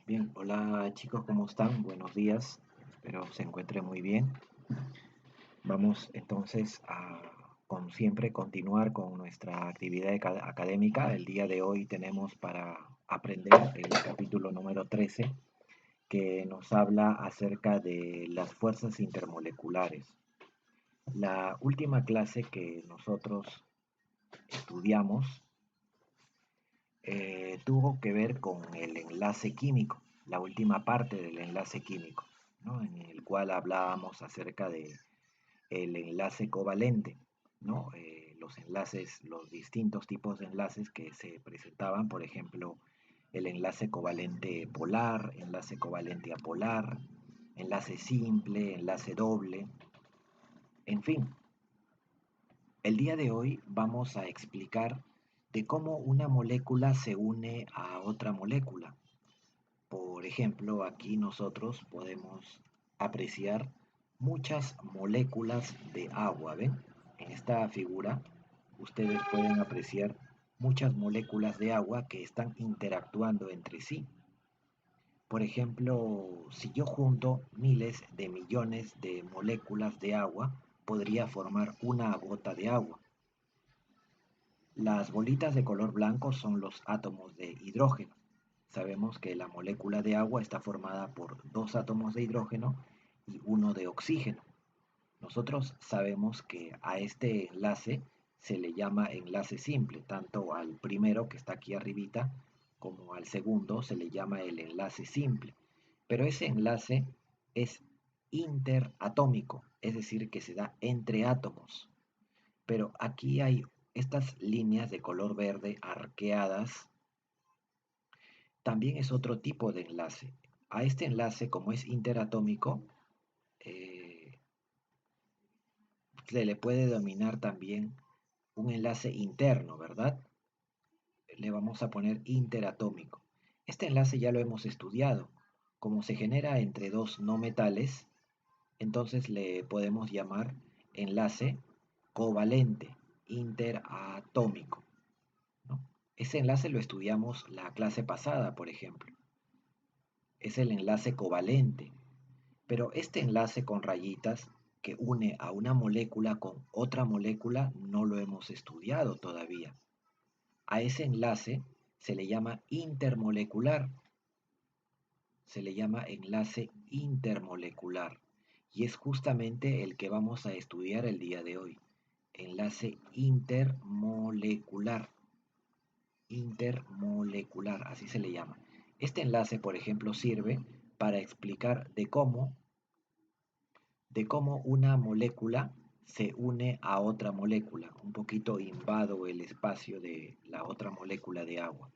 Bien, hola chicos, ¿cómo están? Buenos días, espero se encuentren muy bien. Vamos entonces a, como siempre, continuar con nuestra actividad académica. El día de hoy tenemos para aprender el capítulo número 13 que nos habla acerca de las fuerzas intermoleculares. La última clase que nosotros estudiamos tuvo que ver con el enlace químico, la última parte del enlace químico, ¿no? En el cual hablábamos acerca de el enlace covalente, ¿no? Los enlaces, los distintos tipos de enlaces que se presentaban, por ejemplo, el enlace covalente polar, enlace covalente apolar, enlace simple, enlace doble, en fin. El día de hoy vamos a explicar de cómo una molécula se une a otra molécula. Por ejemplo, aquí nosotros podemos apreciar muchas moléculas de agua, ¿ven? En esta figura ustedes pueden apreciar muchas moléculas de agua que están interactuando entre sí. Por ejemplo, si yo junto miles de millones de moléculas de agua, podría formar una gota de agua. Las bolitas de color blanco son los átomos de hidrógeno. Sabemos que la molécula de agua está formada por dos átomos de hidrógeno y uno de oxígeno. Nosotros sabemos que a este enlace se le llama enlace simple, tanto al primero que está aquí arribita como al segundo se le llama el enlace simple. Pero ese enlace es interatómico, es decir, que se da entre átomos. Pero aquí hay estas líneas de color verde arqueadas, también es otro tipo de enlace. A este enlace, como es interatómico, eh, se le puede denominar también un enlace interno, ¿verdad? Le vamos a poner interatómico. Este enlace ya lo hemos estudiado. Como se genera entre dos no metales, entonces le podemos llamar enlace covalente, interatómico, ¿no? Ese enlace lo estudiamos la clase pasada, por ejemplo. Es el enlace covalente. Pero este enlace con rayitas que une a una molécula con otra molécula no lo hemos estudiado todavía. A ese enlace se le llama intermolecular. Se le llama enlace intermolecular. Y es justamente el que vamos a estudiar el día de hoy. Enlace intermolecular. Intermolecular, así se le llama. Este enlace, por ejemplo, sirve para explicar de cómo una molécula se une a otra molécula. Un poquito invado el espacio de la otra molécula de agua.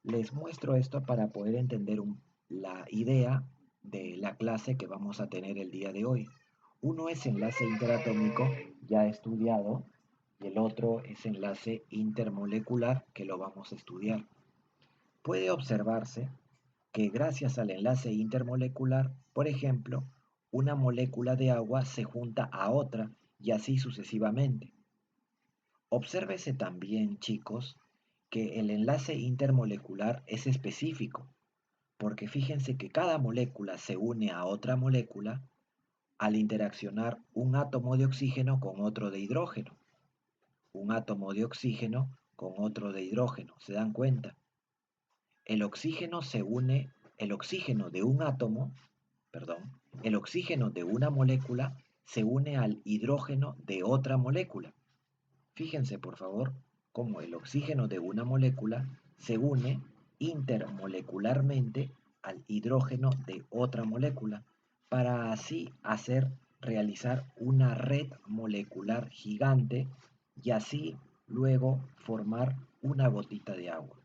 Les muestro esto para poder entender la idea de la clase que vamos a tener el día de hoy. Uno es enlace interatómico, ya estudiado, y el otro es enlace intermolecular, que lo vamos a estudiar. Puede observarse que gracias al enlace intermolecular, por ejemplo, una molécula de agua se junta a otra y así sucesivamente. Obsérvese también, chicos, que el enlace intermolecular es específico, porque fíjense que cada molécula se une a otra molécula al interaccionar un átomo de oxígeno con otro de hidrógeno, un átomo de oxígeno con otro de hidrógeno. ¿Se dan cuenta? El oxígeno se une, el oxígeno de un átomo, perdón, el oxígeno de una molécula se une al hidrógeno de otra molécula. Fíjense, por favor, cómo el oxígeno de una molécula se une intermolecularmente al hidrógeno de otra molécula para así realizar una red molecular gigante y así luego formar una gotita de agua.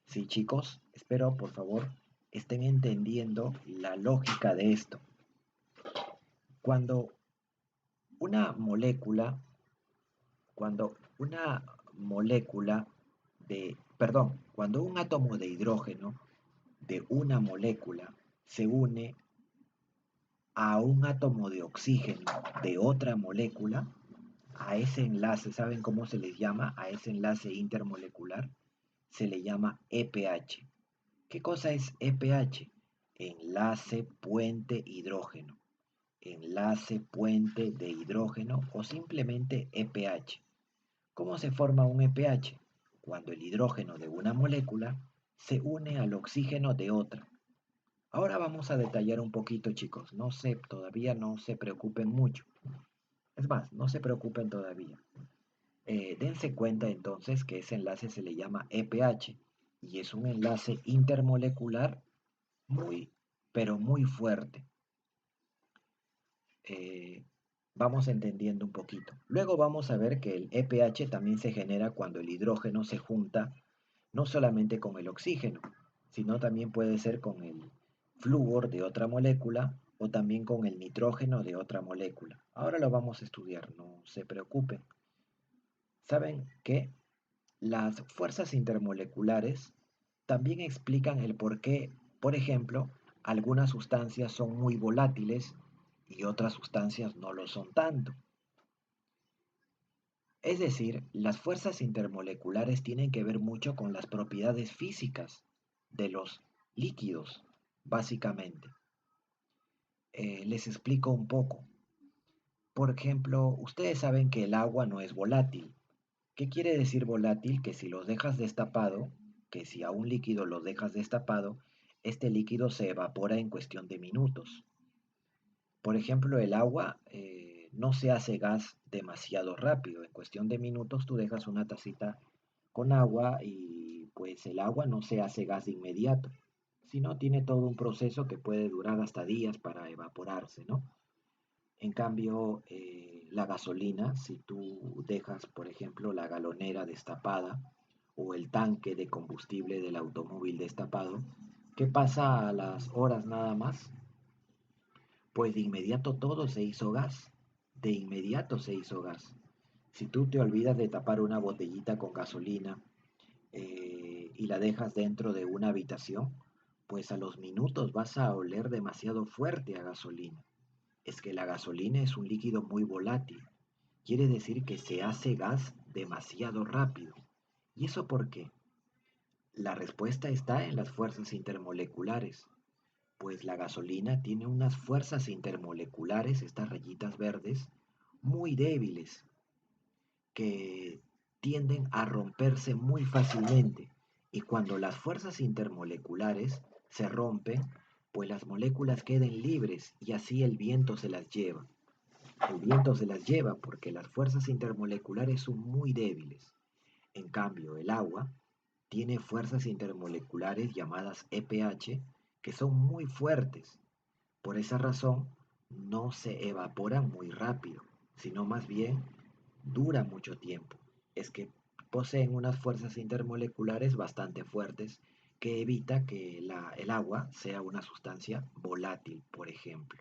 Sí, chicos, espero por favor estén entendiendo la lógica de esto. Cuando una molécula, cuando una molécula cuando un átomo de hidrógeno de una molécula se une a un átomo de oxígeno de otra molécula, a ese enlace, ¿saben cómo se les llama? A ese enlace intermolecular se le llama EPH. ¿Qué cosa es EPH? Enlace puente hidrógeno. Enlace puente de hidrógeno o simplemente EPH. ¿Cómo se forma un EPH? Cuando el hidrógeno de una molécula se une al oxígeno de otra. Ahora vamos a detallar un poquito, chicos. Todavía no se preocupen mucho. Es más, no se preocupen todavía. Dense cuenta entonces que ese enlace se le llama EPH y es un enlace intermolecular muy, pero muy fuerte. Eh, Vamos entendiendo un poquito. Luego vamos a ver que el EPH también se genera cuando el hidrógeno se junta no solamente con el oxígeno, sino también puede ser con el flúor de otra molécula o también con el nitrógeno de otra molécula. Ahora lo vamos a estudiar, no se preocupen. Saben que las fuerzas intermoleculares también explican el por qué, por ejemplo, algunas sustancias son muy volátiles y otras sustancias no lo son tanto. Es decir, las fuerzas intermoleculares tienen que ver mucho con las propiedades físicas de los líquidos, básicamente. Les explico un poco. Por ejemplo, ustedes saben que el agua no es volátil. ¿Qué quiere decir volátil? Que si los dejas destapado, que si a un líquido lo dejas destapado, este líquido se evapora en cuestión de minutos. Por ejemplo, el agua no se hace gas demasiado rápido. En cuestión de minutos tú dejas una tacita con agua y pues el agua no se hace gas de inmediato, sino tiene todo un proceso que puede durar hasta días para evaporarse, ¿no? En cambio, la gasolina, si tú dejas, por ejemplo, la galonera destapada o el tanque de combustible del automóvil destapado, ¿qué pasa a las horas nada más? Pues de inmediato todo se hizo gas. De inmediato se hizo gas. Si tú te olvidas de tapar una botellita con gasolina y la dejas dentro de una habitación, pues a los minutos vas a oler demasiado fuerte a gasolina. Es que la gasolina es un líquido muy volátil. Quiere decir que se hace gas demasiado rápido. ¿Y eso por qué? La respuesta está en las fuerzas intermoleculares. Pues la gasolina tiene unas fuerzas intermoleculares, estas rayitas verdes, muy débiles, que tienden a romperse muy fácilmente. Y cuando las fuerzas intermoleculares se rompen, pues las moléculas queden libres y así el viento se las lleva. El viento se las lleva porque las fuerzas intermoleculares son muy débiles. En cambio, el agua tiene fuerzas intermoleculares llamadas EPH que son muy fuertes. Por esa razón, no se evaporan muy rápido, sino más bien dura mucho tiempo. Es que poseen unas fuerzas intermoleculares bastante fuertes que evita que el agua sea una sustancia volátil, por ejemplo.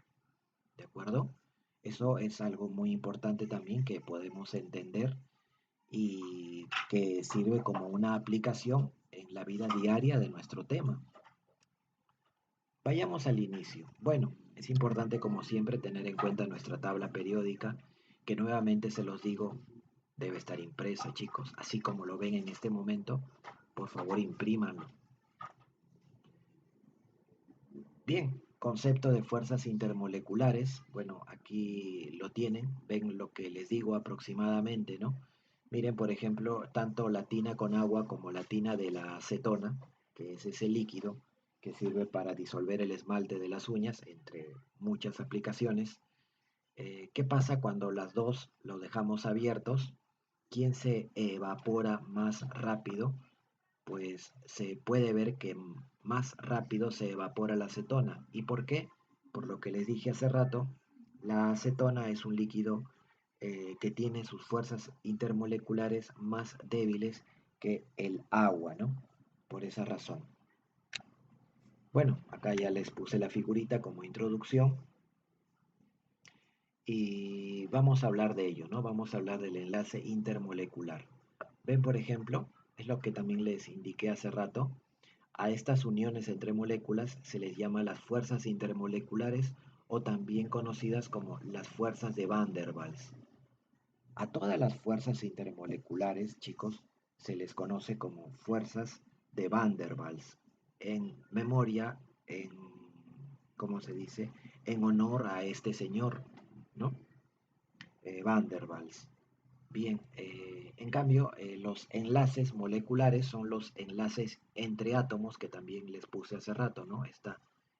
¿De acuerdo? Eso es algo muy importante también que podemos entender y que sirve como una aplicación en la vida diaria de nuestro tema. Vayamos al inicio. Bueno, es importante como siempre tener en cuenta nuestra tabla periódica, que nuevamente se los digo, debe estar impresa, chicos, así como lo ven en este momento, por favor imprímanlo. Bien, concepto de fuerzas intermoleculares, bueno, aquí lo tienen, ven lo que les digo aproximadamente, ¿no? Miren, por ejemplo, tanto la tina con agua como la tina de la acetona, que es ese líquido que sirve para disolver el esmalte de las uñas, entre muchas aplicaciones. ¿Qué pasa cuando las dos lo dejamos abiertos? ¿Quién se evapora más rápido? Pues se puede ver que más rápido se evapora la acetona. ¿Y por qué? Por lo que les dije hace rato, la acetona es un líquido que tiene sus fuerzas intermoleculares más débiles que el agua, ¿no? Por esa razón. Bueno, acá ya les puse la figurita como introducción y vamos a hablar de ello, ¿no? Vamos a hablar del enlace intermolecular. Ven, por ejemplo, es lo que también les indiqué hace rato. A estas uniones entre moléculas se les llama las fuerzas intermoleculares o también conocidas como las fuerzas de Van der Waals. A todas las fuerzas intermoleculares, chicos, se les conoce como fuerzas de Van der Waals. en memoria, ¿cómo se dice? En honor a este señor, ¿no? Van der Waals. Bien, en cambio, los enlaces moleculares son los enlaces entre átomos que también les puse hace rato, ¿no?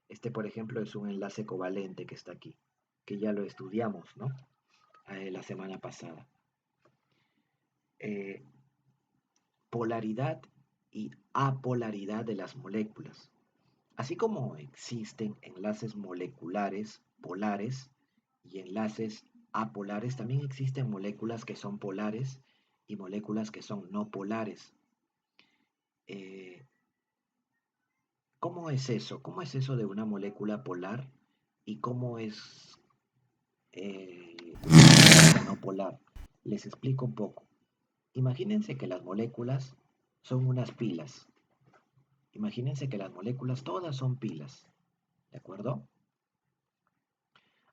Este, por ejemplo, es un enlace covalente que está aquí, que ya lo estudiamos, ¿no? La semana pasada. Eh, Polaridad y apolaridad de las moléculas. Así como existen enlaces moleculares polares y enlaces apolares, también existen moléculas que son polares y moléculas que son no polares. Eh, ¿Cómo es eso? ¿Cómo es eso de una molécula polar y cómo es una molécula no polar? Les explico un poco. Imagínense que las moléculas son unas pilas. Imagínense que las moléculas todas son pilas, ¿de acuerdo?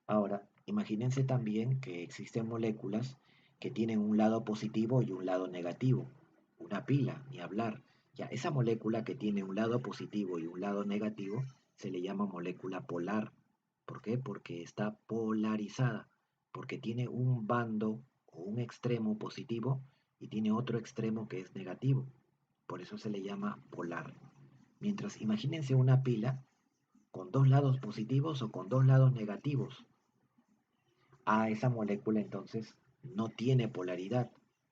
Ahora, imagínense también que existen moléculas que tienen un lado positivo y un lado negativo. Una pila, ni hablar. Ya, esa molécula que tiene un lado positivo y un lado negativo se le llama molécula polar. ¿Por qué? Porque está polarizada, porque tiene un bando o un extremo positivo y tiene otro extremo que es negativo. Por eso se le llama polar. Mientras imagínense una pila con dos lados positivos o con dos lados negativos. A esa molécula entonces no tiene polaridad,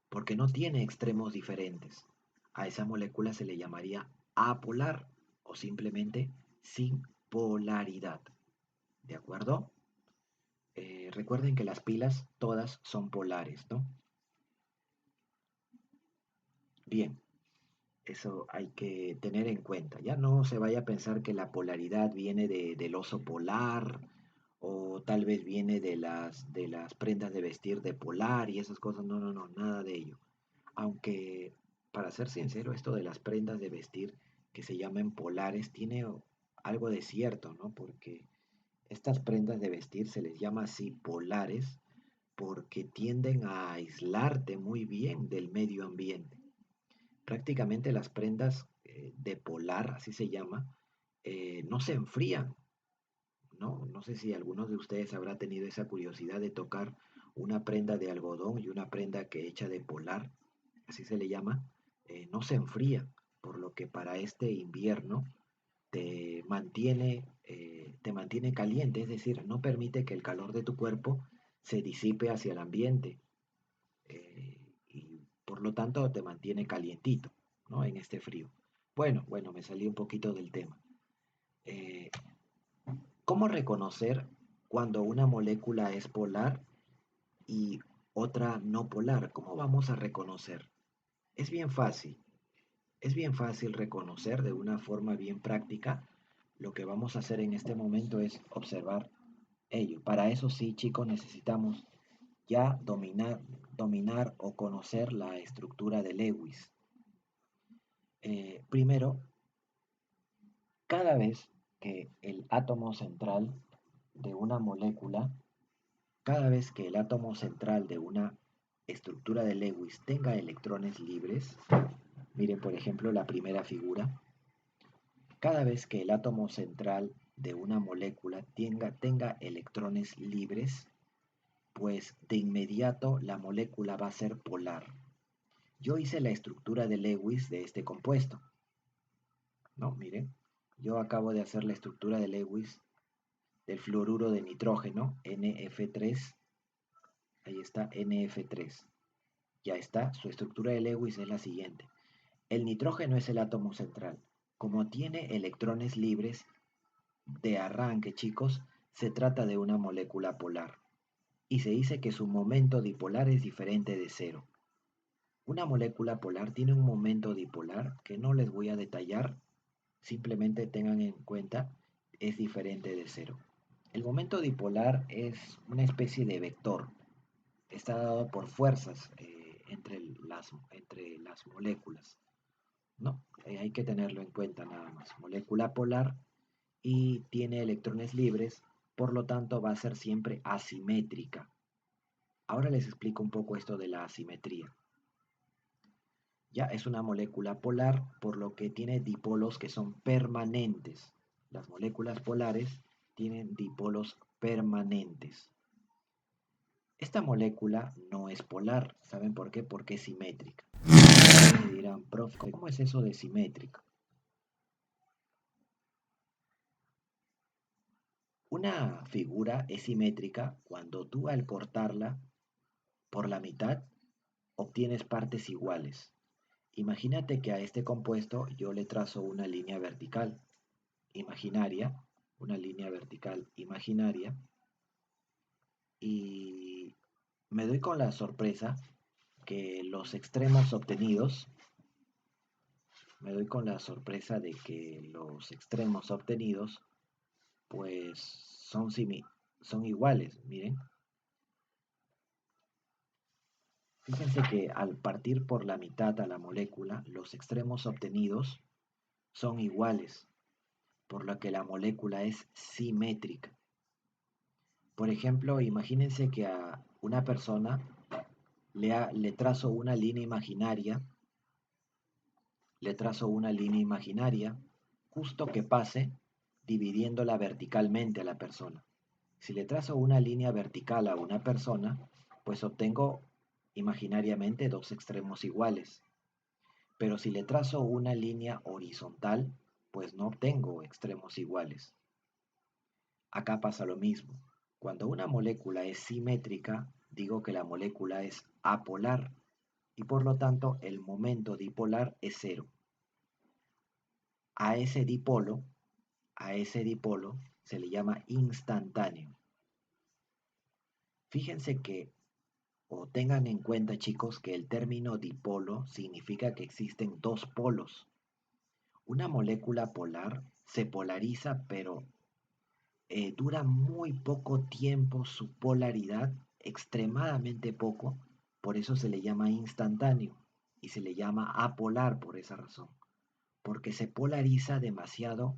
porque no tiene extremos diferentes. A esa molécula se le llamaría apolar o simplemente sin polaridad. ¿De acuerdo? Recuerden que las pilas todas son polares, ¿no? Bien, eso hay que tener en cuenta. Ya no se vaya a pensar que la polaridad viene del oso polar o tal vez viene de las prendas de vestir de polar y esas cosas. No, no, no, nada de ello. Aunque, para ser sincero, esto de las prendas de vestir que se llaman polares tiene algo de cierto, ¿no? Porque estas prendas de vestir se les llama así polares porque tienden a aislarte muy bien del medio ambiente. Prácticamente las prendas de polar, así se llama, no se enfrían, ¿no? No sé si algunos de ustedes habrá tenido esa curiosidad de tocar una prenda de algodón y una prenda que hecha de polar, así se le llama, no se enfría, por lo que para este invierno te mantiene caliente, es decir, no permite que el calor de tu cuerpo se disipe hacia el ambiente y por lo tanto te mantiene calientito, ¿no? En este frío. Bueno, me salí un poquito del tema. Eh, ¿Cómo reconocer cuando una molécula es polar y otra no polar? ¿Cómo vamos a reconocer? Es bien fácil. Es bien fácil reconocer de una forma bien práctica. Lo que vamos a hacer en este momento es observar ello. Para eso sí, chicos, necesitamos ya dominar o conocer la estructura de Lewis. Primero, cada vez que el átomo central de una molécula, cada vez que el átomo central de una estructura de Lewis tenga electrones libres, miren por ejemplo la primera figura, cada vez que el átomo central de una molécula tenga electrones libres, pues de inmediato la molécula va a ser polar. Yo hice la estructura de Lewis de este compuesto, ¿no? Miren, yo acabo de hacer la estructura de Lewis del fluoruro de nitrógeno, NF3, ahí está NF3. Ya está, su estructura de Lewis es la siguiente. El nitrógeno es el átomo central. Como tiene electrones libres, de arranque, chicos, se trata de una molécula polar. Y se dice que su momento dipolar es diferente de cero. Una molécula polar tiene un momento dipolar que no les voy a detallar, simplemente tengan en cuenta, es diferente de cero. El momento dipolar es una especie de vector, está dado por fuerzas entre las moléculas, ¿no? Hay que tenerlo en cuenta nada más. Molécula polar y tiene electrones libres, por lo tanto va a ser siempre asimétrica. Ahora les explico un poco esto de la asimetría. Ya es una molécula polar, por lo que tiene dipolos que son permanentes. Las moléculas polares tienen dipolos permanentes. Esta molécula no es polar. ¿Saben por qué? Porque es simétrica. Me dirán, profe, ¿cómo es eso de simétrico? Una figura es simétrica cuando tú al cortarla por la mitad obtienes partes iguales. Imagínate que a este compuesto yo le trazo una línea vertical imaginaria, una línea vertical imaginaria, y me doy con la sorpresa que los extremos obtenidos, me doy con la sorpresa de que los extremos obtenidos pues son iguales, miren. Fíjense que al partir por la mitad a la molécula, los extremos obtenidos son iguales, por lo que la molécula es simétrica. Por ejemplo, imagínense que a una persona le trazo una línea imaginaria, le trazo una línea imaginaria justo que pase dividiéndola verticalmente a la persona. Si le trazo una línea vertical a una persona, pues obtengo imaginariamente dos extremos iguales. Pero si le trazo una línea horizontal, pues no obtengo extremos iguales. Acá pasa lo mismo. Cuando una molécula es simétrica, digo que la molécula es apolar y por lo tanto el momento dipolar es cero. A ese dipolo, a ese dipolo se le llama instantáneo. Fíjense que, o tengan en cuenta chicos, que el término dipolo significa que existen dos polos. Una molécula polar se polariza, pero dura muy poco tiempo su polaridad, extremadamente poco, por eso se le llama instantáneo y se le llama apolar por esa razón, porque se polariza demasiado,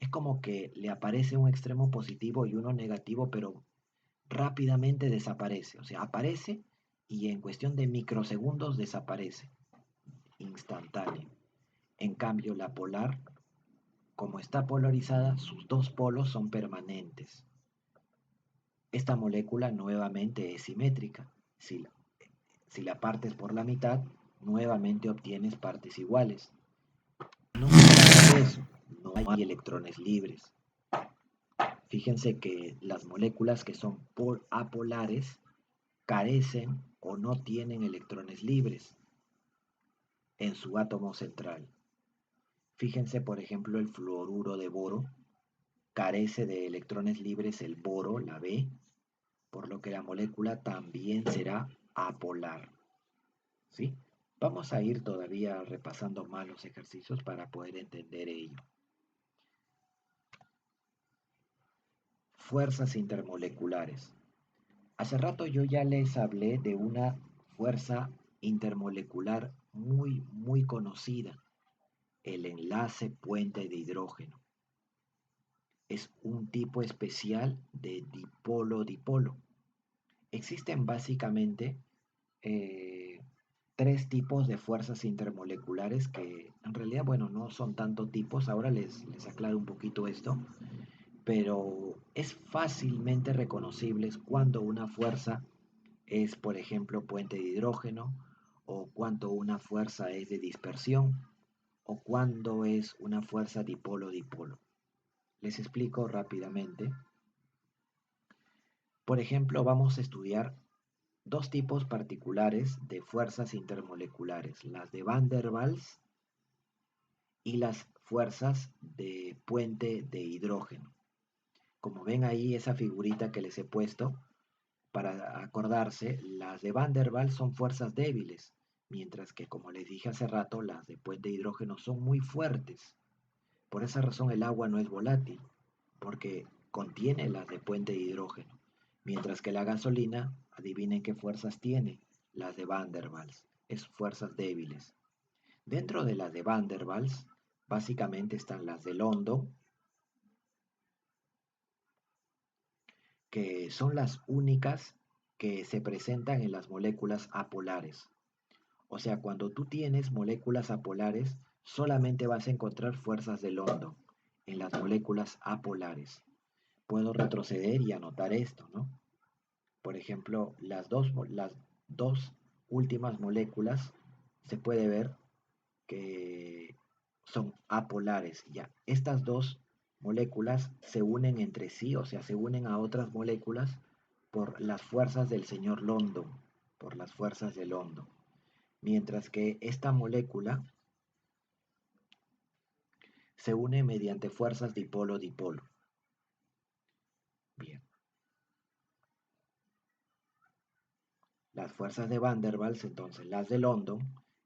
es como que le aparece un extremo positivo y uno negativo, pero rápidamente desaparece, o sea, aparece y en cuestión de microsegundos desaparece, instantáneo. En cambio, la polar, como está polarizada, sus dos polos son permanentes. Esta molécula nuevamente es simétrica. Si la partes por la mitad, nuevamente obtienes partes iguales. No solamente eso, no hay electrones libres. Fíjense que las moléculas que son apolares carecen o no tienen electrones libres en su átomo central. Fíjense, por ejemplo, el fluoruro de boro carece de electrones libres el boro, la B, por lo que la molécula también será apolar. ¿Sí? Vamos a ir todavía repasando más los ejercicios para poder entender ello. Fuerzas intermoleculares. Hace rato yo ya les hablé de una fuerza intermolecular muy conocida, el enlace puente de hidrógeno. Es un tipo especial de dipolo-dipolo. Existen básicamente eh, tres tipos de fuerzas intermoleculares que en realidad, bueno, no son tanto tipos, ahora les aclaro un poquito esto, pero es fácilmente reconocible cuando una fuerza es, por ejemplo, puente de hidrógeno, o cuando una fuerza es de dispersión, o cuando es una fuerza dipolo-dipolo. Les explico rápidamente. Por ejemplo, vamos a estudiar dos tipos particulares de fuerzas intermoleculares, las de Van der Waals y las fuerzas de puente de hidrógeno. Como ven ahí esa figurita que les he puesto, para acordarse, las de Van der Waals son fuerzas débiles, mientras que, como les dije hace rato, las de puente de hidrógeno son muy fuertes. Por esa razón el agua no es volátil, porque contiene las de puente de hidrógeno, mientras que la gasolina, adivinen qué fuerzas tiene, las de Van der Waals, es fuerzas débiles. Dentro de las de Van der Waals, básicamente están las de London, que son las únicas que se presentan en las moléculas apolares. O sea, cuando tú tienes moléculas apolares, solamente vas a encontrar fuerzas de London en las moléculas apolares. Puedo retroceder y anotar esto, ¿no? Por ejemplo, las dos últimas moléculas se puede ver que son apolares. Ya, estas dos moléculas se unen entre sí, o sea, se unen a otras moléculas por las fuerzas del señor London, por las fuerzas de London. Mientras que esta molécula se une mediante fuerzas dipolo-dipolo. Bien. Las fuerzas de Van der Waals, entonces las de London,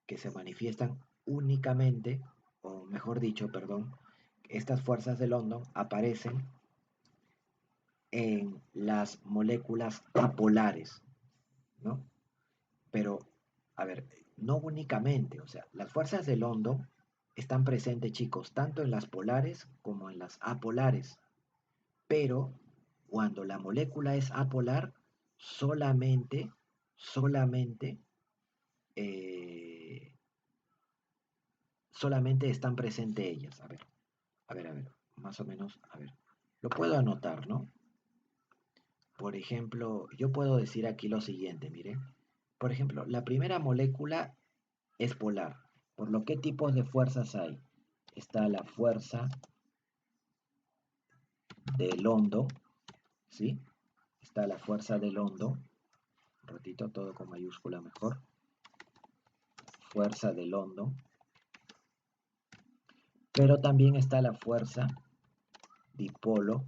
que se manifiestan únicamente, o mejor dicho, perdón, estas fuerzas de London aparecen en las moléculas apolares, ¿no? Pero, a ver, no únicamente, o sea, las fuerzas de London están presentes, chicos, tanto en las polares como en las apolares, pero cuando la molécula es apolar, solamente, eh, solamente están presentes ellas. A ver, más o menos, a ver, lo puedo anotar, ¿no? Por ejemplo, yo puedo decir aquí lo siguiente, mire. Por ejemplo, la primera molécula es polar. Por lo que tipos de fuerzas hay. Está la fuerza de London, ¿sí? Está la fuerza de London. Un ratito, todo con mayúscula mejor. Fuerza de London. Pero también está la fuerza dipolo,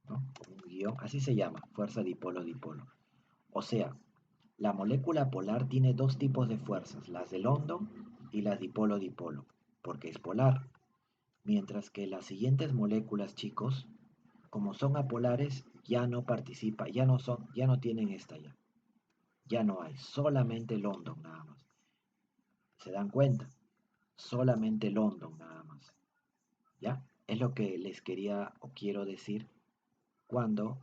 ¿no? Un guión, así se llama, fuerza dipolo-dipolo. O sea, la molécula polar tiene dos tipos de fuerzas, las de London y las dipolo-dipolo, porque es polar. Mientras que las siguientes moléculas, chicos, como son apolares, ya no participa, ya no tienen esta ya. Ya no hay, solamente London nada más. ¿Se dan cuenta? Solamente London nada más. ¿Ya? Es lo que les quería o quiero decir cuando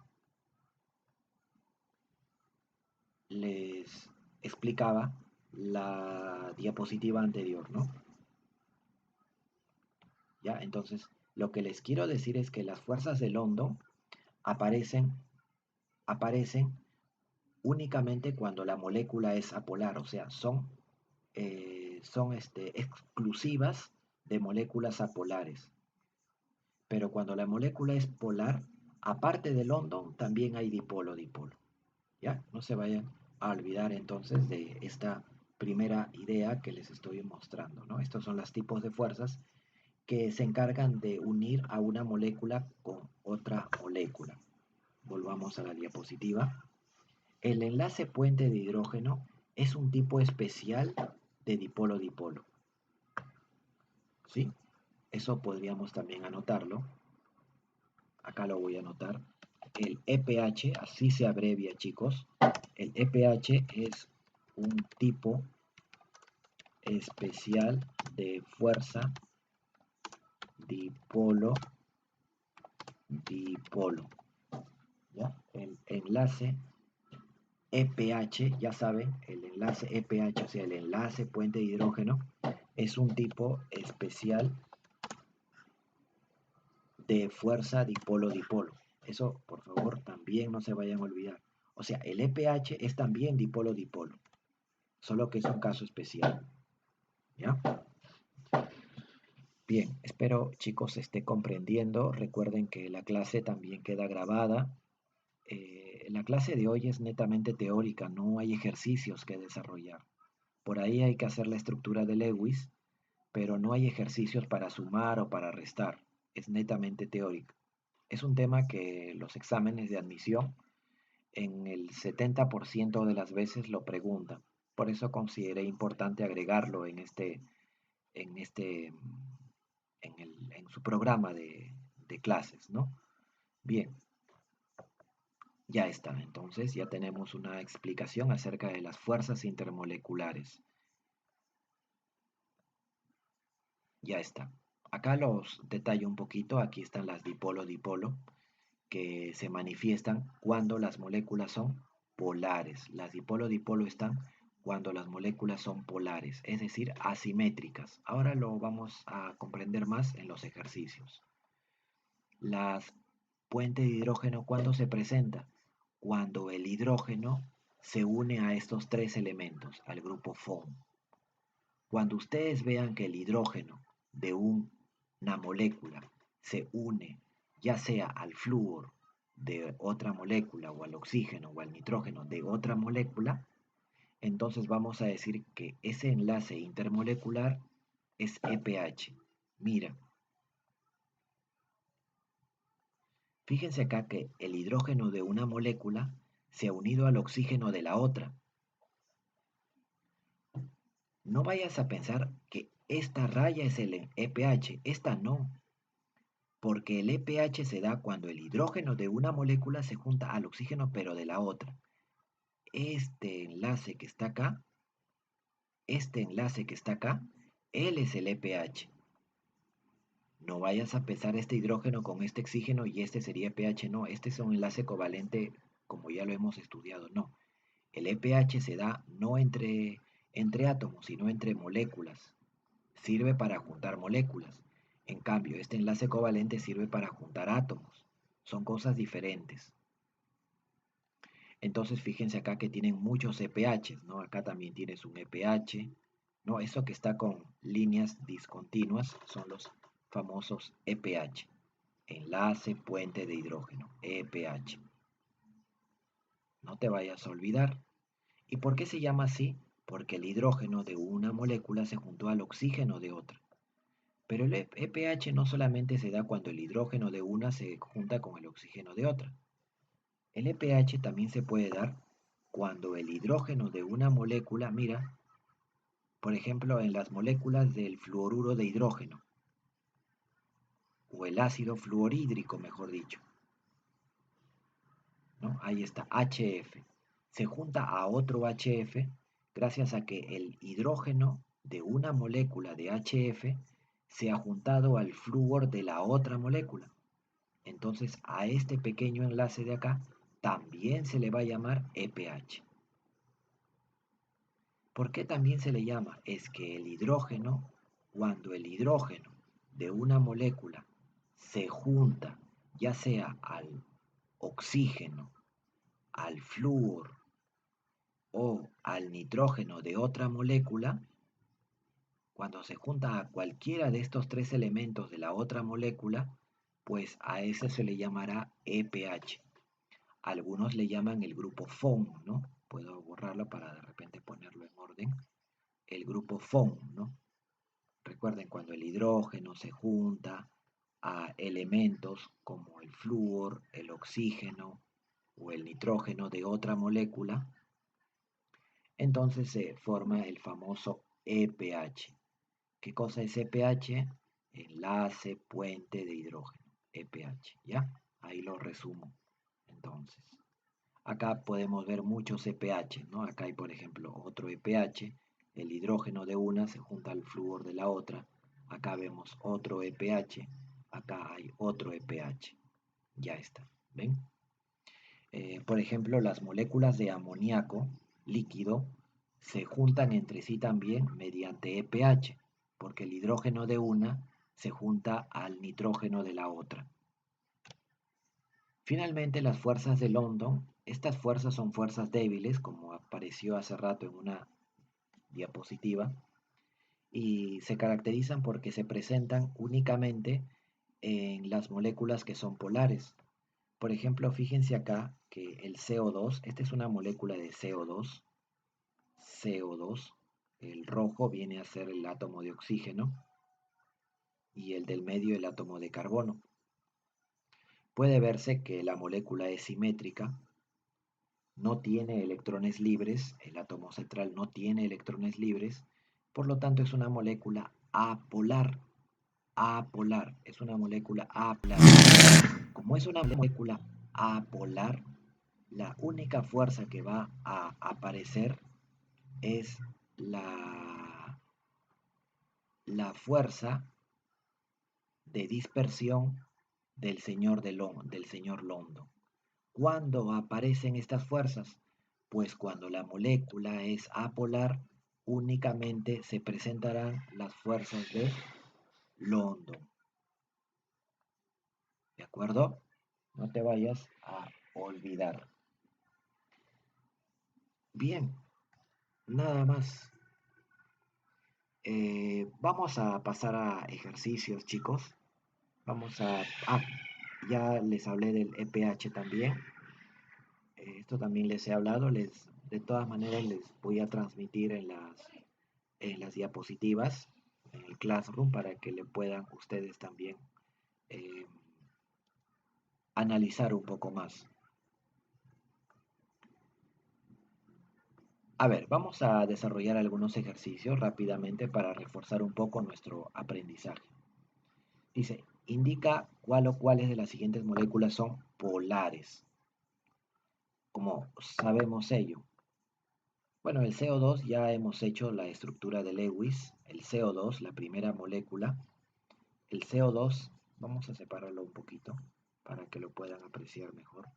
les explicaba la diapositiva anterior, ¿no? ¿Ya? Entonces, lo que les quiero decir es que las fuerzas de London aparecen únicamente cuando la molécula es apolar, o sea, son exclusivas de moléculas apolares. Pero cuando la molécula es polar, aparte de London, también hay dipolo-dipolo. ¿Ya? No se vayan a olvidar entonces de esta primera idea que les estoy mostrando, ¿no? Estos son los tipos de fuerzas que se encargan de unir a una molécula con otra molécula. Volvamos a la diapositiva. El enlace puente de hidrógeno es un tipo especial de dipolo-dipolo. ¿Sí? Eso podríamos también anotarlo. Acá lo voy a anotar. El EPH, así se abrevia, chicos. El EPH es un tipo especial de fuerza dipolo-dipolo. ¿Ya? El enlace EPH, ya saben, el enlace EPH, o sea, el enlace puente de hidrógeno, es un tipo especial de fuerza dipolo-dipolo. Eso, por favor, también no se vayan a olvidar. O sea, el EPH es también dipolo-dipolo, solo que es un caso especial. ¿Ya? Bien, espero chicos esté comprendiendo. Recuerden que la clase también queda grabada. La clase de hoy es netamente teórica, no hay ejercicios que desarrollar. Por ahí hay que hacer la estructura de Lewis, pero no hay ejercicios para sumar o para restar. Es netamente teórico. Es un tema que los exámenes de admisión en el 70% de las veces lo preguntan. Por eso consideré importante agregarlo en este, en su programa de clases, ¿no? Bien, ya está. Entonces ya tenemos una explicación acerca de las fuerzas intermoleculares. Ya está. Acá los detallo un poquito. Aquí están las dipolo-dipolo que se manifiestan cuando las moléculas son polares. Las dipolo-dipolo están cuando las moléculas son polares, es decir, asimétricas. Ahora lo vamos a comprender más en los ejercicios. Las puentes de hidrógeno, ¿cuándo se presenta? Cuando el hidrógeno se une a estos tres elementos, al grupo FON. Cuando ustedes vean que el hidrógeno de una molécula se une ya sea al flúor de otra molécula o al oxígeno o al nitrógeno de otra molécula, entonces vamos a decir que ese enlace intermolecular es EPH. Mira, fíjense acá que el hidrógeno de una molécula se ha unido al oxígeno de la otra. No vayas a pensar que esta raya es el EPH, esta no, porque el EPH se da cuando el hidrógeno de una molécula se junta al oxígeno pero de la otra. Este enlace que está acá, él es el EPH. No vayas a pesar este hidrógeno con este oxígeno y este sería EPH, no, este es un enlace covalente como ya lo hemos estudiado, no. El EPH se da no entre átomos, sino entre moléculas. Sirve para juntar moléculas. En cambio, este enlace covalente sirve para juntar átomos. Son cosas diferentes. Entonces, fíjense acá que tienen muchos EPHs, ¿no? Acá también tienes un EPH, ¿no? Eso que está con líneas discontinuas son los famosos EPH. Enlace puente de hidrógeno, EPH. No te vayas a olvidar. ¿Y por qué se llama así? Porque el hidrógeno de una molécula se juntó al oxígeno de otra. Pero el EPH no solamente se da cuando el hidrógeno de una se junta con el oxígeno de otra. El EPH también se puede dar cuando el hidrógeno de una molécula, mira, por ejemplo, en las moléculas del fluoruro de hidrógeno, o el ácido fluorhídrico, mejor dicho, ¿no? Ahí está, HF. Se junta a otro HF gracias a que el hidrógeno de una molécula de HF se ha juntado al flúor de la otra molécula. Entonces a este pequeño enlace de acá también se le va a llamar EPH. ¿Por qué también se le llama? Es que el hidrógeno, cuando el hidrógeno de una molécula se junta ya sea al oxígeno, al flúor o al nitrógeno de otra molécula, cuando se junta a cualquiera de estos tres elementos de la otra molécula, pues a ese se le llamará EPH. Algunos le llaman el grupo FON, ¿no? Puedo borrarlo para de repente ponerlo en orden. El grupo FON, ¿no? Recuerden, cuando el hidrógeno se junta a elementos como el flúor, el oxígeno o el nitrógeno de otra molécula, entonces se forma el famoso EPH. ¿Qué cosa es EPH? Enlace puente de hidrógeno, EPH, ¿ya? Ahí lo resumo. Entonces, acá podemos ver muchos EPH, ¿no? Acá hay, por ejemplo, otro EPH, el hidrógeno de una se junta al flúor de la otra. Acá vemos otro EPH, acá hay otro EPH. Ya está, ¿ven? Por ejemplo, las moléculas de amoníaco líquido se juntan entre sí también mediante EPH, porque el hidrógeno de una se junta al nitrógeno de la otra. Finalmente, las fuerzas de London, estas fuerzas son fuerzas débiles, como apareció hace rato en una diapositiva, y se caracterizan porque se presentan únicamente en las moléculas que son polares. Por ejemplo, fíjense acá que el CO2, esta es una molécula de CO2, el rojo viene a ser el átomo de oxígeno y el del medio el átomo de carbono. Puede verse que la molécula es simétrica, no tiene electrones libres, el átomo central no tiene electrones libres, por lo tanto es una molécula apolar. Apolar, es una molécula apolar. Como es una molécula apolar, la única fuerza que va a aparecer es la fuerza de dispersión del señor London. ¿Cuándo aparecen estas fuerzas? Pues cuando la molécula es apolar, únicamente se presentarán las fuerzas de London. ¿De acuerdo? No te vayas a olvidar. Bien, nada más. Vamos a pasar a ejercicios, chicos. Vamos a... Ah, ya les hablé del EPH también. Esto también les he hablado. De todas maneras les voy a transmitir en las diapositivas, en el Classroom, para que le puedan ustedes también eh, analizar un poco más. A ver, vamos a desarrollar algunos ejercicios rápidamente para reforzar un poco nuestro aprendizaje. Dice, indica cuál o cuáles de las siguientes moléculas son polares. ¿Cómo sabemos ello? Bueno, el CO2 ya hemos hecho la estructura de Lewis. El CO2, la primera molécula. El CO2, vamos a separarlo un poquito para que lo puedan apreciar mejor.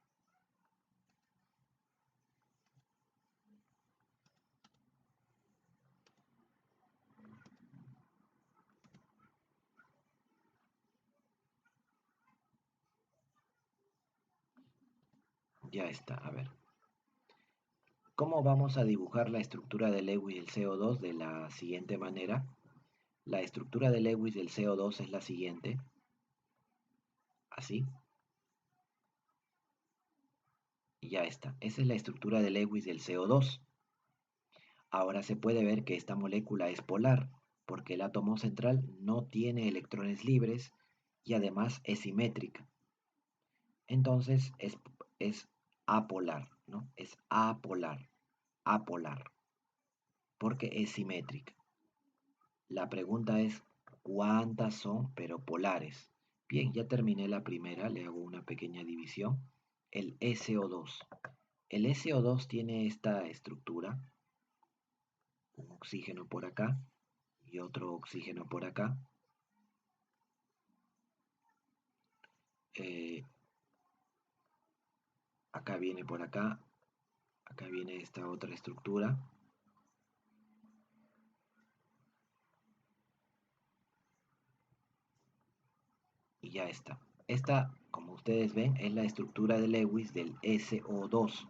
Ya está, a ver. ¿Cómo vamos a dibujar la estructura de Lewis del CO2 de la siguiente manera? La estructura de Lewis del CO2 es la siguiente. Así. Y ya está. Esa es la estructura de Lewis del CO2. Ahora se puede ver que esta molécula es polar, porque el átomo central no tiene electrones libres y además es simétrica. Entonces es apolar, ¿no? Es apolar, porque es simétrica. La pregunta es, ¿cuántas son pero polares? Bien, ya terminé la primera, le hago una pequeña división. El SO2. El SO2 tiene esta estructura, un oxígeno por acá y otro oxígeno por acá. Eh, Acá viene por acá viene esta otra estructura. Y ya está. Esta, como ustedes ven, es la estructura de Lewis del SO2.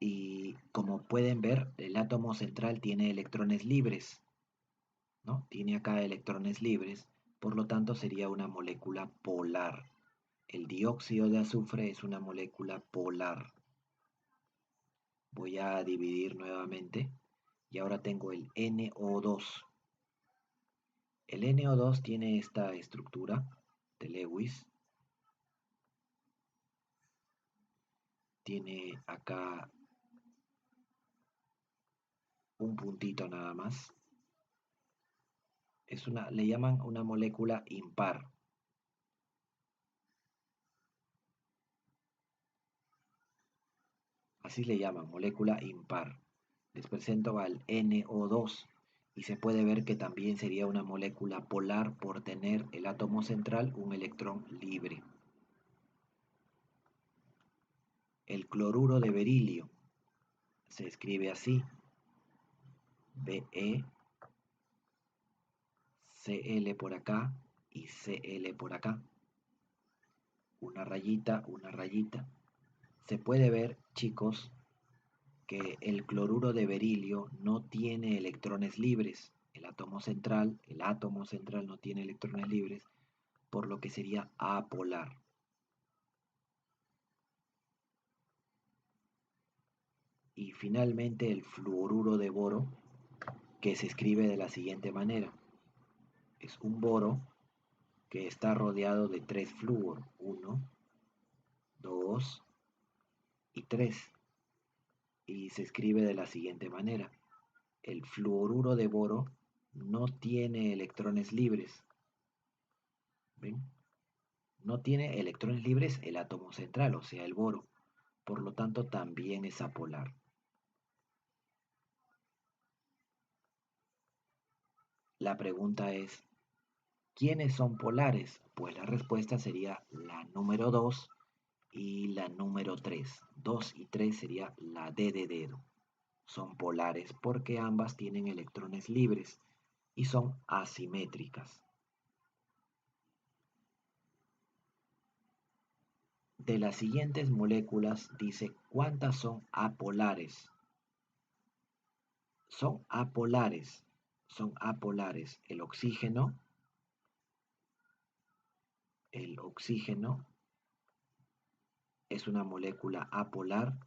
Y como pueden ver, el átomo central tiene electrones libres, ¿no? Tiene acá electrones libres, por lo tanto sería una molécula polar. El dióxido de azufre es una molécula polar. Voy a dividir nuevamente y ahora tengo el NO2. El NO2 tiene esta estructura de Lewis. Tiene acá un puntito nada más. Le llaman una molécula impar. Así le llaman, molécula impar. Les presento al NO2 y se puede ver que también sería una molécula polar por tener el átomo central un electrón libre. El cloruro de berilio se escribe así, BeCl por acá y Cl por acá. Una rayita, una rayita. Se puede ver, chicos, que el cloruro de berilio no tiene electrones libres. El átomo central no tiene electrones libres, por lo que sería apolar. Y finalmente el fluoruro de boro, que se escribe de la siguiente manera. Es un boro que está rodeado de 3 flúor, 1, 2 y 3. Y se escribe de la siguiente manera. El fluoruro de boro no tiene electrones libres. ¿Ven? No tiene electrones libres el átomo central, o sea, el boro. Por lo tanto, también es apolar. La pregunta es, ¿Quiénes son polares? Pues la respuesta sería la número 2 y la número 3. 2 y 3 sería la D de dedo. Son polares porque ambas tienen electrones libres y son asimétricas. De las siguientes moléculas dice cuántas son apolares. Son apolares. Son apolares. El oxígeno es una molécula apolar.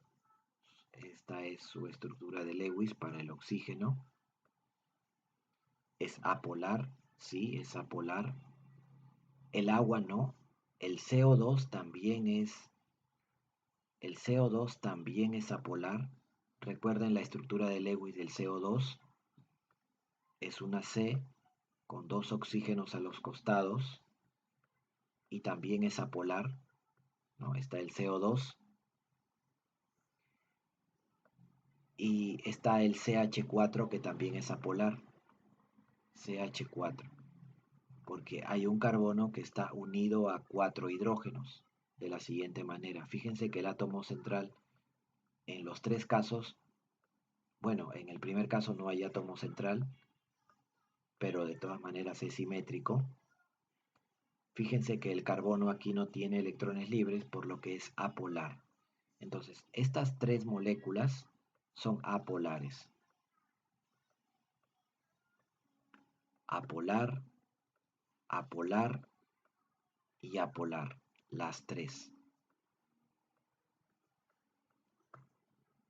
Esta es su estructura de Lewis para el oxígeno. Es apolar, sí, es apolar. El agua no. El CO2 también es, el CO2 también es apolar. Recuerden la estructura de Lewis del CO2. Es una C con dos oxígenos a los costados y también es apolar, ¿no? Está el CO2 y está el CH4 que también es apolar, CH4, porque hay un carbono que está unido a cuatro hidrógenos de la siguiente manera. Fíjense que el átomo central en los tres casos, bueno, en el primer caso no hay átomo central, pero de todas maneras es simétrico. Fíjense que el carbono aquí no tiene electrones libres, por lo que es apolar. Entonces, estas tres moléculas son apolares. Apolar, apolar y apolar, las tres.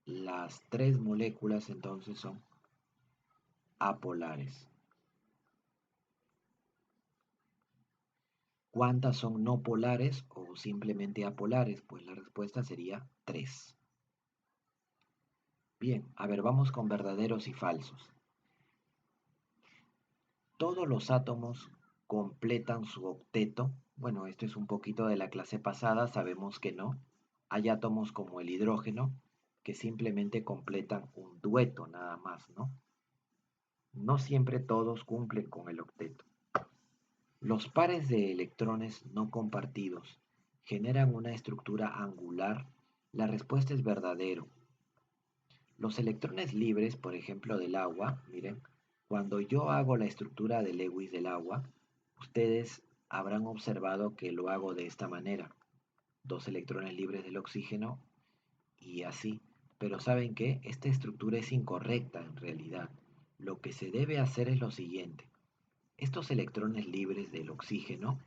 Las tres moléculas entonces son apolares. ¿Cuántas son no polares o simplemente apolares? Pues la respuesta sería 3. Bien, a ver, vamos con verdaderos y falsos. Todos los átomos completan su octeto. Bueno, esto es un poquito de la clase pasada, sabemos que no. Hay átomos como el hidrógeno que simplemente completan un dueto nada más, ¿no? No siempre todos cumplen con el octeto. Los pares de electrones no compartidos generan una estructura angular. La respuesta es verdadero. Los electrones libres, por ejemplo, del agua, miren, cuando yo hago la estructura de Lewis del agua, ustedes habrán observado que lo hago de esta manera. Dos electrones libres del oxígeno y así. Pero ¿saben qué? Esta estructura es incorrecta en realidad. Lo que se debe hacer es lo siguiente. Estos electrones libres del oxígeno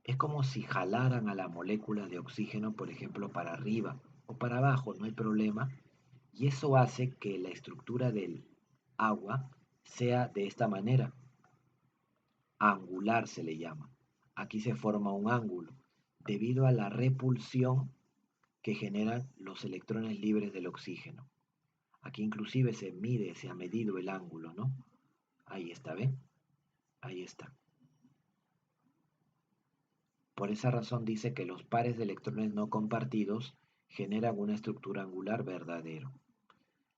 es como si jalaran a la molécula de oxígeno, por ejemplo, para arriba o para abajo, no hay problema. Y eso hace que la estructura del agua sea de esta manera. Angular se le llama. Aquí se forma un ángulo debido a la repulsión que generan los electrones libres del oxígeno. Aquí inclusive se mide, se ha medido el ángulo, ¿no? Ahí está, ¿ven? Ahí está. Por esa razón dice que los pares de electrones no compartidos generan una estructura angular verdadero.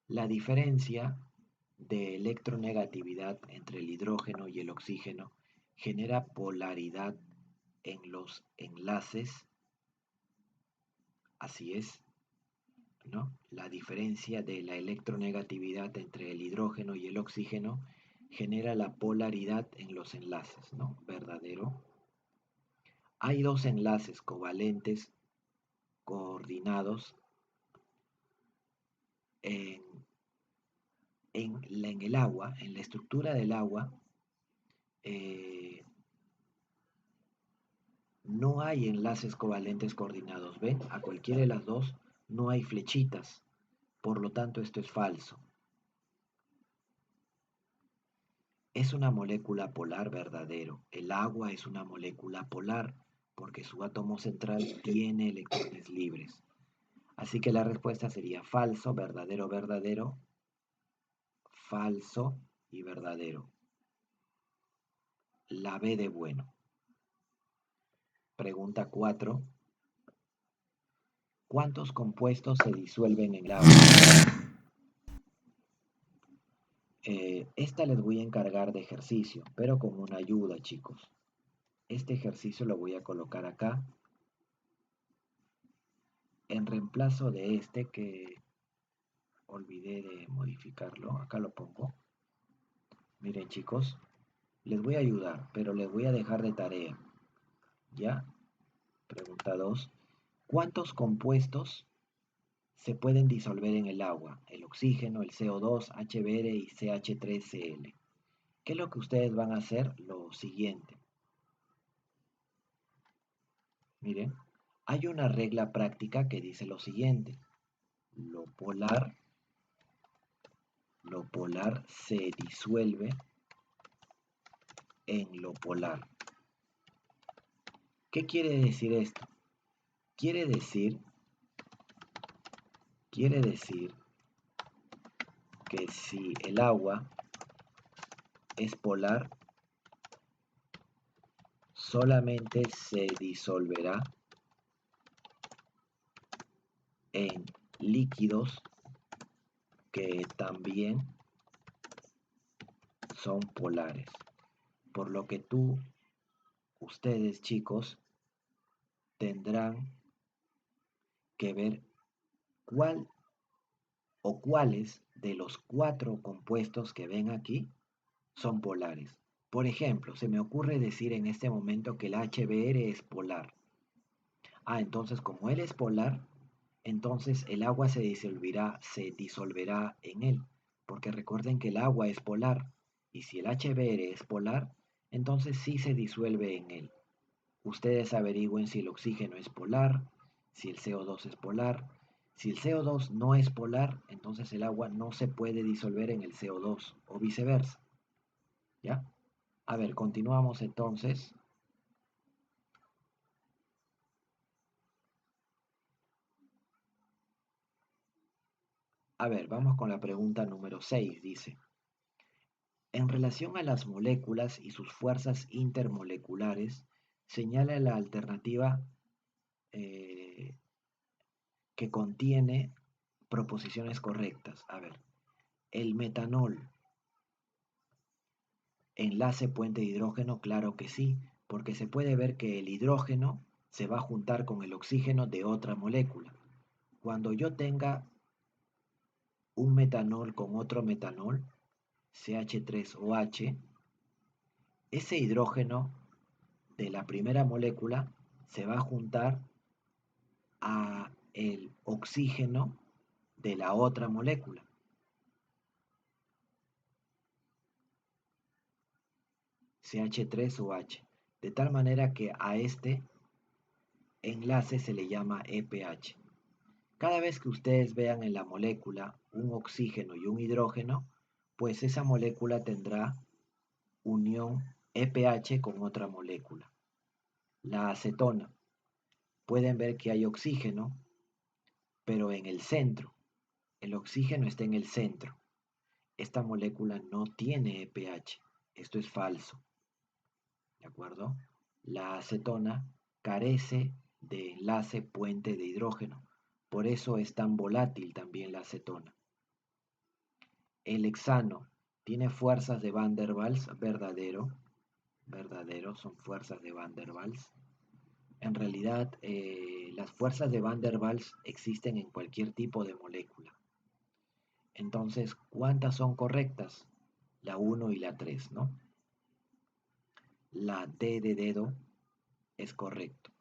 La diferencia de electronegatividad entre el hidrógeno y el oxígeno genera polaridad en los enlaces, así es, ¿no? La diferencia de la electronegatividad entre el hidrógeno y el oxígeno genera la polaridad en los enlaces, ¿no? Verdadero. Hay dos enlaces covalentes coordinados en, en el agua, en la estructura del agua. No hay enlaces covalentes coordinados, ¿ven? A cualquiera de las dos no hay flechitas, por lo tanto esto es falso. Es una molécula polar verdadero. El agua es una molécula polar porque su átomo central tiene electrones libres. Así que la respuesta sería falso, verdadero, verdadero, falso y verdadero. La B de bueno. Pregunta 4. ¿Cuántos compuestos se disuelven en el agua? Esta les voy a encargar de ejercicio, pero con una ayuda, chicos. Este ejercicio lo voy a colocar acá. En reemplazo de este que olvidé de modificarlo, acá lo pongo. Miren chicos, les voy a ayudar, pero les voy a dejar de tarea. ¿Ya? Pregunta 2. ¿Cuántos compuestos se pueden disolver en el agua? El oxígeno, el CO2, HBr y CH3Cl. ¿Qué es lo que ustedes van a hacer? Lo siguiente. Miren, hay una regla práctica que dice lo siguiente. Lo polar se disuelve en lo polar. ¿Qué quiere decir esto? Quiere decir que si el agua es polar, solamente se disolverá en líquidos que también son polares. Por lo que ustedes chicos, tendrán que ver cuál o cuáles de los 4 compuestos que ven aquí son polares. Por ejemplo, se me ocurre decir en este momento que el HBr es polar. Entonces como él es polar, entonces el agua se disolverá en él, porque recuerden que el agua es polar, y si el HBr es polar, entonces sí se disuelve en él. Ustedes averigüen si el oxígeno es polar, si el CO2 es polar. Si el CO2 no es polar, entonces el agua no se puede disolver en el CO2 o viceversa. ¿Ya? A ver, continuamos entonces. A ver, vamos con la pregunta número 6. Dice, en relación a las moléculas y sus fuerzas intermoleculares, señala la alternativa eh, que contiene proposiciones correctas. A ver, el metanol, enlace puente de hidrógeno, claro que sí, porque se puede ver que el hidrógeno se va a juntar con el oxígeno de otra molécula. Cuando yo tenga un metanol con otro metanol, CH3OH, ese hidrógeno de la primera molécula se va a juntar a el oxígeno de la otra molécula. CH3OH. De tal manera que a este enlace se le llama EPH. Cada vez que ustedes vean en la molécula un oxígeno y un hidrógeno, pues esa molécula tendrá unión EPH con otra molécula. La acetona. Pueden ver que hay oxígeno, pero en el centro. El oxígeno está en el centro. Esta molécula no tiene EPH. Esto es falso. ¿De acuerdo? La acetona carece de enlace puente de hidrógeno. Por eso es tan volátil también la acetona. El hexano tiene fuerzas de Van der Waals, verdadero. Verdadero, son fuerzas de Van der Waals. En realidad, las fuerzas de Van der Waals existen en cualquier tipo de molécula. Entonces, ¿cuántas son correctas? La 1 y la 3, ¿no? La D de dedo es correcto.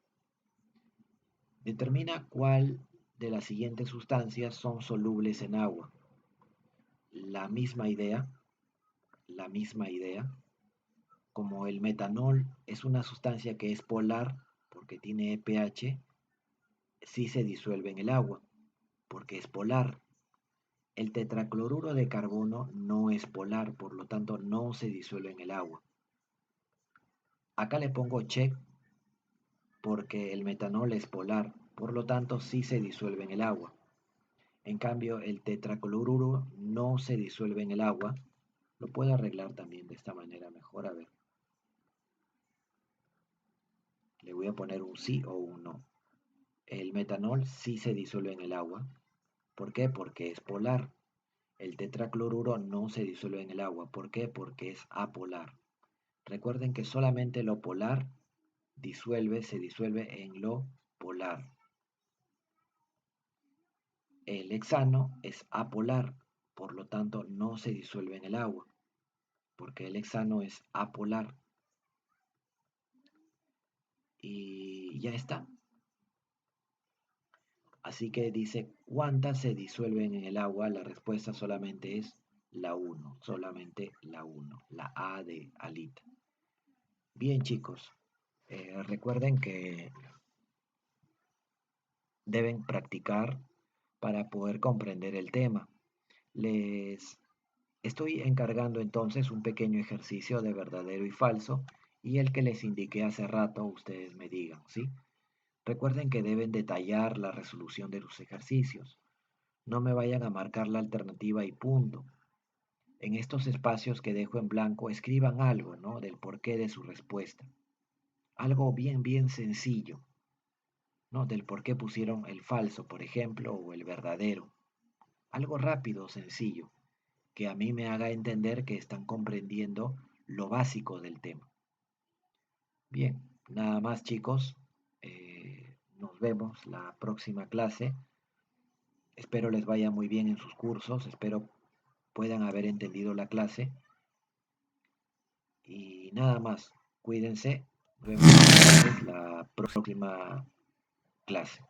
Determina cuál de las siguientes sustancias son solubles en agua. La misma idea, la misma idea. Como el metanol es una sustancia que es polar porque tiene pH, sí se disuelve en el agua porque es polar. El tetracloruro de carbono no es polar, por lo tanto no se disuelve en el agua. Acá le pongo check porque el metanol es polar, por lo tanto sí se disuelve en el agua. En cambio, el tetracloruro no se disuelve en el agua. Lo puedo arreglar también de esta manera mejor, a ver. Le voy a poner un sí o un no. El metanol sí se disuelve en el agua. ¿Por qué? Porque es polar. El tetracloruro no se disuelve en el agua. ¿Por qué? Porque es apolar. Recuerden que solamente lo polar se disuelve en lo polar. El hexano es apolar, por lo tanto no se disuelve en el agua, porque el hexano es apolar. Y ya está. Así que dice, ¿cuántas se disuelven en el agua? La respuesta solamente es la 1, solamente la 1, la A de alita. Bien, chicos, recuerden que deben practicar para poder comprender el tema. Les estoy encargando entonces un pequeño ejercicio de verdadero y falso y el que les indiqué hace rato ustedes me digan, ¿sí? Recuerden que deben detallar la resolución de los ejercicios. No me vayan a marcar la alternativa y punto. En estos espacios que dejo en blanco escriban algo, ¿no? Del porqué de su respuesta. Algo bien, bien sencillo, ¿no? Del por qué pusieron el falso, por ejemplo, o el verdadero. Algo rápido, sencillo, que a mí me haga entender que están comprendiendo lo básico del tema. Bien, nada más chicos, nos vemos la próxima clase. Espero les vaya muy bien en sus cursos, espero puedan haber entendido la clase. Y nada más, cuídense, nos vemos la próxima clase.